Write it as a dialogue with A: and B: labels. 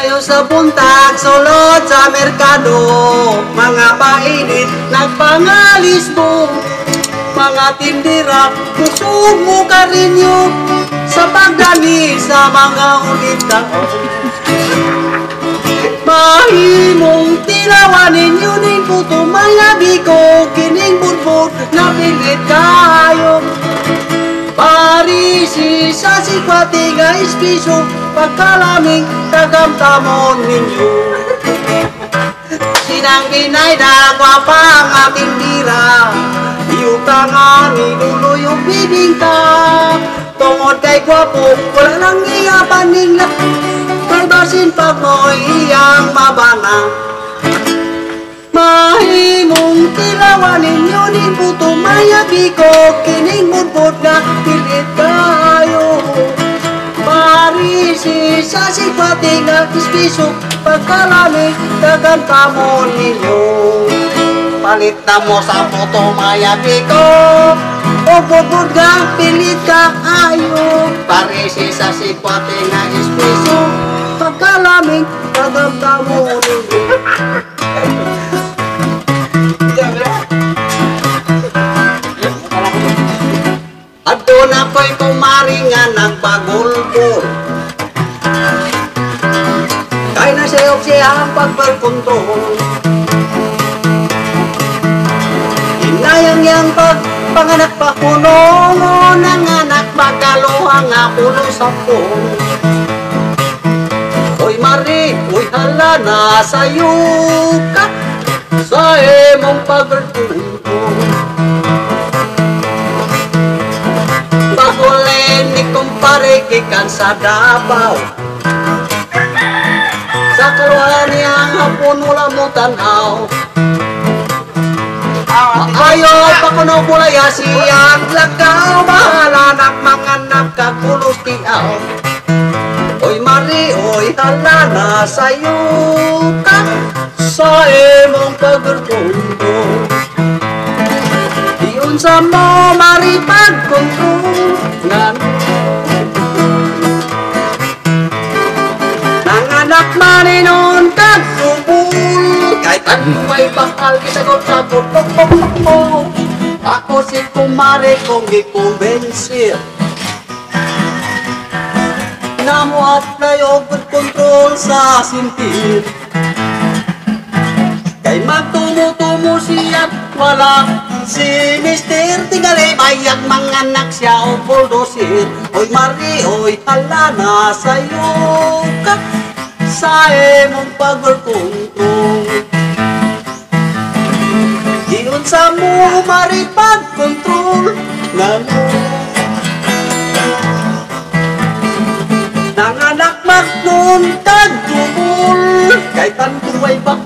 A: Dayo sa buntag, sulod sa merkado, mga painit, nagpangalis mo. Mga tindira, kusog mo ka rin yun sa pagdali sa mga ulita. Mahimong tilawanin yun din puto, mayabi ko, kining budbud, napilit kayo. Parisi sa sikwati nga ispiso, pagkalaming tagamtamon ninyo. Sinang binayda, kwapa ang ating tira, iutangan ni dulo yung bibingka. Tungod kay kwapo, wala lang iyapan nila, balbasin pag mo'y iyang mabana. Mahimong tilawanin nyo din puto, mayabi ko, kining budbud nga pilit kayo. Parisi sa sikwati nga ispiso, pagkalami tagamtamon ninyo. Palit na mo sa puto, mayabi ko, o budbud nga pilit kayo. Parisi sa sikwati nga ispiso, pagkalami tagamtamon ninyo. Adto na ko'y kumari nga nagpagulbol, kay nasayok siya ang pagpagkontrol. Inayang yang pagpanganak pa kuno, nanganak pagkaluhang nga puno sa pon. Uy Mari, uy hala na sayo ka sa imong pagpagkontrol. Bagulen ni kumpare kikan sa Davao, sa kaluhan niyang hapon wala mo tanaw. Ayaw pa kuno bulaya siyang lagaw, bahala nak manganap kakulos tiaw. Oy Mari, oy hala na sayo ka sa imong pagkontrol. Diyon sa mo Mari pagkontrol, nanganak maninon kagsubul, kahit ano ay bakal kisagot sa pupupupupupop. Ako si kumare kong gikumbensir, namuat na yung kontrol sa sintir. Kay magtumo-tumo siya, wala si Mister Tingali, bayag manganak siya o bulldozer. Oy Mari, oy hala na sayo ka sa imong pagkontrol. Diyon sa mo Mari pagkontrol, nanganak magnon kagdumol, kay tantuway bak